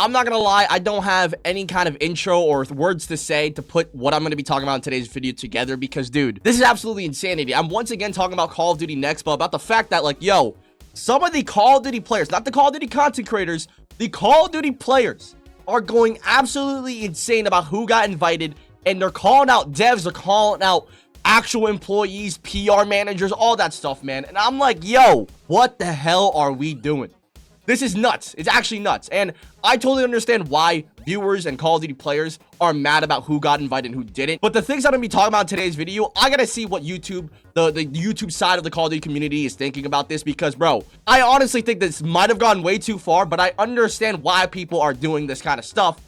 I'm not gonna lie, I don't have any kind of intro or words to say to put what I'm gonna be talking about in today's video together because, dude, this is absolutely insanity. I'm once again talking about Call of Duty next, but about the fact that, like, yo, some of the Call of Duty players, not the Call of Duty content creators, the Call of Duty players are going absolutely insane about who got invited, and they're calling out devs, they're calling out actual employees, PR managers, all that stuff, man. And I'm like, yo, what the hell are we doing? This is nuts. It's actually nuts. And I totally understand why viewers and Call of Duty players are mad about who got invited and who didn't. But the things I'm gonna be talking about in today's video, I gotta see what YouTube, the YouTube side of the Call of Duty community is thinking about this because, bro, I honestly think this might have gone way too far, but I understand why people are doing this kind of stuff.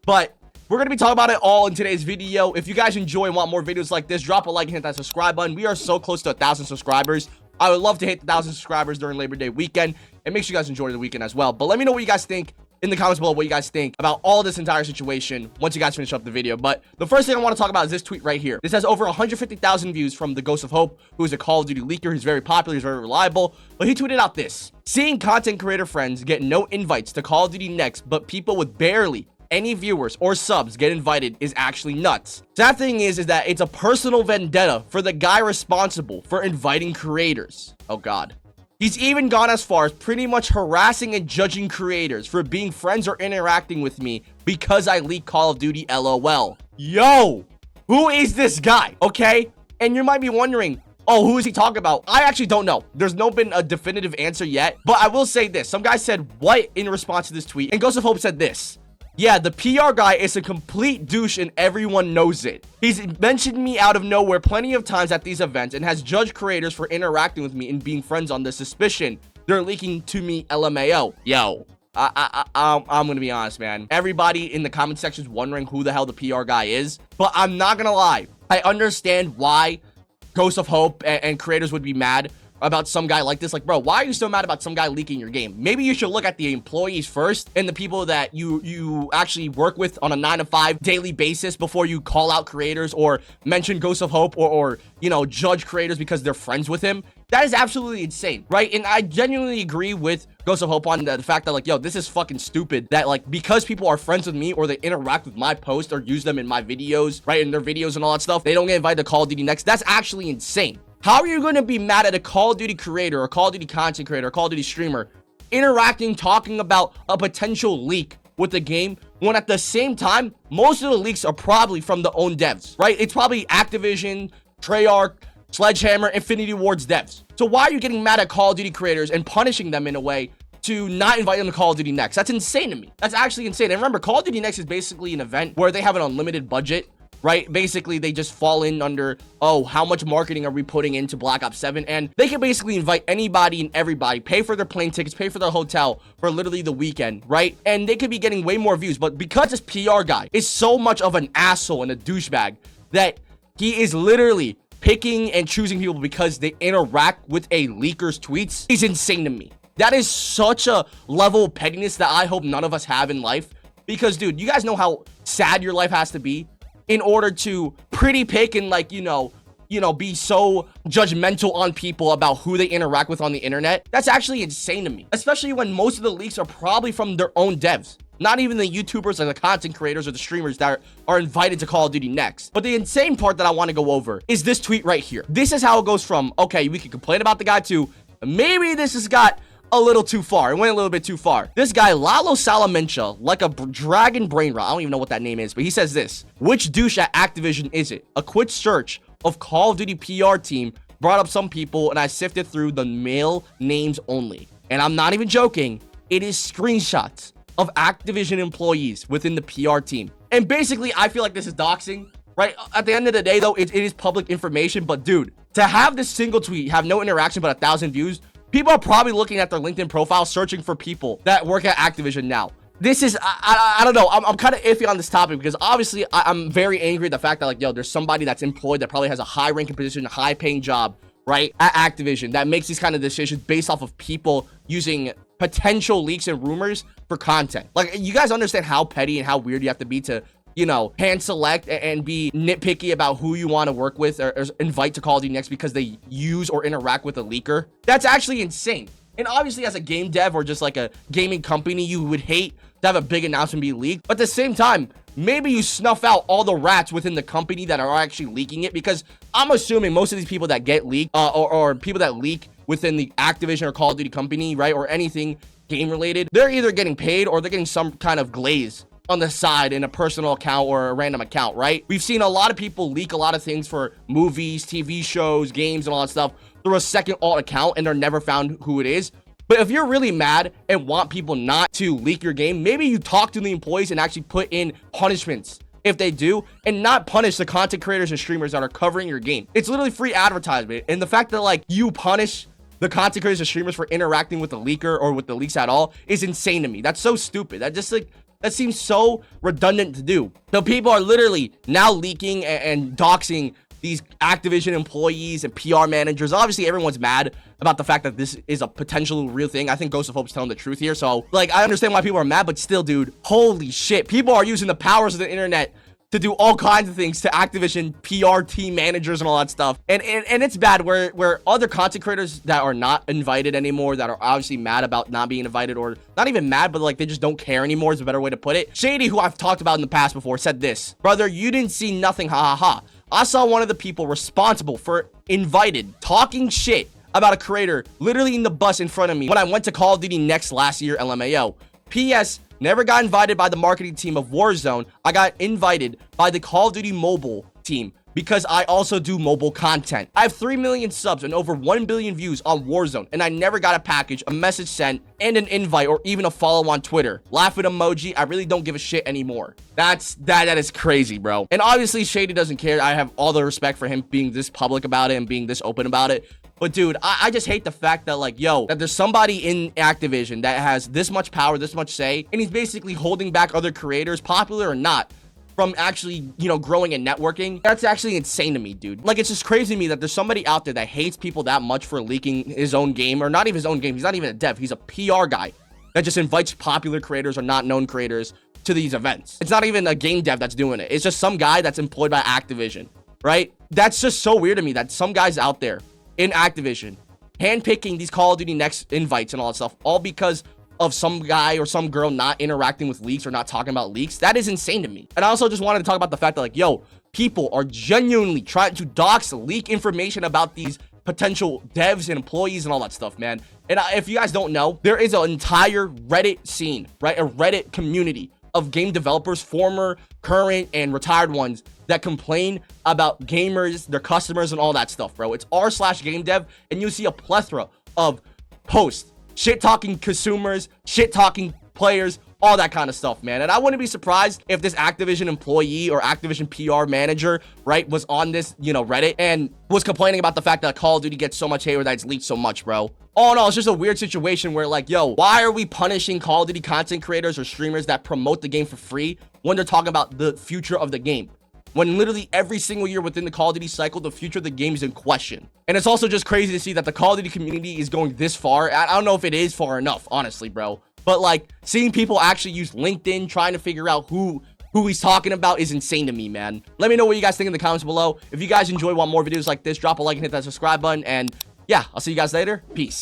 But we're going to be talking about it all in today's video. If you guys enjoy and want more videos like this, drop a like and hit that subscribe button. We are so close to 1,000 subscribers. I would love to hit the 1,000 subscribers during Labor Day weekend. And make sure you guys enjoy the weekend as well. But let me know what you guys think in the comments below, what you guys think about all this entire situation once you guys finish up the video. But the first thing I want to talk about is this tweet right here. This has over 150,000 views from TheGhostOfHope, who is a Call of Duty leaker. He's very popular. He's very reliable. But he tweeted out this: seeing content creator friends get no invites to Call of Duty next, but people with barely any viewers or subs get invited is actually nuts. Sad thing is that it's a personal vendetta for the guy responsible for inviting creators. Oh god. He's even gone as far as pretty much harassing and judging creators for being friends or interacting with me because I leak Call of Duty LOL. Yo, who is this guy? Okay, and you might be wondering, oh, who is he talking about? I actually don't know. There's been a definitive answer yet, but I will say this. Some guy said what in response to this tweet, and Ghost of Hope said this: yeah, the PR guy is a complete douche and everyone knows it. He's mentioned me out of nowhere plenty of times at these events and has judged creators for interacting with me and being friends on the suspicion they're leaking to me LMAO. Yo, I'm gonna be honest, man. Everybody in the comment section is wondering who the hell the PR guy is, but I'm not gonna lie. I understand why Ghost of Hope and creators would be mad about some guy like this. Like, bro, why are you so mad about some guy leaking your game? Maybe you should look at the employees first and the people that you actually work with on a 9-to-5 daily basis before you call out creators or mention Ghost of Hope or you know, judge creators because they're friends with him. That is absolutely insane, right? And I genuinely agree with Ghost of Hope on the fact that, like, yo, this is fucking stupid that, like, because people are friends with me or they interact with my posts or use them in my videos, right, in their videos and all that stuff, they don't get invited to Call of Duty next. That's actually insane. How are you going to be mad at a Call of Duty creator or Call of Duty content creator or Call of Duty streamer interacting, talking about a potential leak with the game when at the same time, most of the leaks are probably from the own devs, right? It's probably Activision, Treyarch, Sledgehammer, Infinity Ward's devs. So why are you getting mad at Call of Duty creators and punishing them in a way to not invite them to Call of Duty next? That's insane to me. That's actually insane. And remember, Call of Duty next is basically an event where they have an unlimited budget, right? Basically, they just fall in under, oh, how much marketing are we putting into Black Ops 7? And they can basically invite anybody and everybody, pay for their plane tickets, pay for their hotel for literally the weekend, right? And they could be getting way more views. But because this PR guy is so much of an asshole and a douchebag that he is literally picking and choosing people because they interact with a leaker's tweets, is insane to me. That is such a level of pettiness that I hope none of us have in life. Because, dude, you guys know how sad your life has to be in order to pretty pick and, like, you know, be so judgmental on people about who they interact with on the internet. That's actually insane to me, especially when most of the leaks are probably from their own devs, not even the YouTubers or the content creators or the streamers that are invited to Call of Duty next. But the insane part that I want to go over is this tweet right here. This is how it goes from, okay, we can complain about the guy too, maybe this has got a little too far. It went a little bit too far. This guy, Lalo Salamencha, like a dragon brain rot. I don't even know what that name is, but he says this: which douche at Activision is it? A quick search of Call of Duty PR team brought up some people, and I sifted through the male names only. And I'm not even joking. It is screenshots of Activision employees within the PR team. And basically, I feel like this is doxing, right? At the end of the day, though, it is public information. But dude, to have this single tweet have no interaction but 1,000 views, people are probably looking at their LinkedIn profile, searching for people that work at Activision now. This is, I don't know. I'm kind of iffy on this topic because obviously I'm very angry at the fact that, like, yo, there's somebody that's employed that probably has a high ranking position, a high paying job, right, at Activision that makes these kind of decisions based off of people using potential leaks and rumors for content. Like, you guys understand how petty and how weird you have to be to, you know, hand select and be nitpicky about who you want to work with or invite to Call of Duty next because they use or interact with a leaker. That's actually insane. And obviously, as a game dev or just like a gaming company, you would hate to have a big announcement be leaked. But at the same time, maybe you snuff out all the rats within the company that are actually leaking it, because I'm assuming most of these people that get leaked or people that leak within the Activision or Call of Duty company, right, or anything game related, they're either getting paid or they're getting some kind of glaze on the side in a personal account or a random account, right? We've seen a lot of people leak a lot of things for movies, TV shows, games, and all that stuff through a second alt account, and they're never found who it is. But if you're really mad and want people not to leak your game, maybe you talk to the employees and actually put in punishments if they do, and not punish the content creators and streamers that are covering your game. It's literally free advertisement. And the fact that like you punish the content creators and streamers for interacting with the leaker or with the leaks at all is insane to me. That's so stupid. That just like, that seems so redundant to do. So people are literally now leaking and doxing these Activision employees and PR managers. Obviously, everyone's mad about the fact that this is a potential real thing. I think Ghost of Hope's telling the truth here. So, like, I understand why people are mad, but still, dude, holy shit. People are using the powers of the internet to do all kinds of things to Activision PR team managers and all that stuff. And it's bad where other content creators that are not invited anymore, that are obviously mad about not being invited, or not even mad, but like they just don't care anymore is a better way to put it. Shady, who I've talked about in the past before, said this: brother, you didn't see nothing, ha ha ha. I saw one of the people responsible for invited talking shit about a creator literally in the bus in front of me when I went to Call of Duty Next last year, LMAO. P.S. Never got invited by the marketing team of Warzone. I got invited by the Call of Duty mobile team because I also do mobile content. I have 3 million subs and over 1 billion views on Warzone, and I never got a package, a message sent, and an invite, or even a follow on Twitter. Laughing emoji. I really don't give a shit anymore. That is crazy, bro. And obviously Shady doesn't care. I have all the respect for him being this public about it and being this open about it. But dude, I just hate the fact that like, yo, that there's somebody in Activision that has this much power, this much say, and he's basically holding back other creators, popular or not, from actually, you know, growing and networking. That's actually insane to me, dude. Like, it's just crazy to me that there's somebody out there that hates people that much for leaking his own game, or not even his own game. He's not even a dev. He's a PR guy that just invites popular creators or not known creators to these events. It's not even a game dev that's doing it. It's just some guy that's employed by Activision, right? That's just so weird to me that some guys out there in Activision handpicking these Call of Duty Next invites and all that stuff, all because of some guy or some girl not interacting with leaks or not talking about leaks. That is insane to me. And I also just wanted to talk about the fact that like, yo, people are genuinely trying to dox, leak information about these potential devs and employees and all that stuff, man. And if you guys don't know, there is an entire Reddit scene, right? A Reddit community of game developers, former, current, and retired ones, that complain about gamers, their customers, and all that stuff, bro. It's r/game-dev, and you see a plethora of posts, shit-talking consumers, shit-talking players, all that kind of stuff, man. And I wouldn't be surprised if this Activision employee or Activision PR manager, right, was on this, you know, Reddit and was complaining about the fact that Call of Duty gets so much hate or that it's leaked so much, bro. All in all, it's just a weird situation where like, yo, why are we punishing Call of Duty content creators or streamers that promote the game for free when they're talking about the future of the game? When literally every single year within the Call of Duty cycle, the future of the game is in question. And it's also just crazy to see that the Call of Duty community is going this far. I don't know if it is far enough, honestly, bro. But like, seeing people actually use LinkedIn, trying to figure out who he's talking about is insane to me, man. Let me know what you guys think in the comments below. If you guys want more videos like this, drop a like and hit that subscribe button. And yeah, I'll see you guys later. Peace.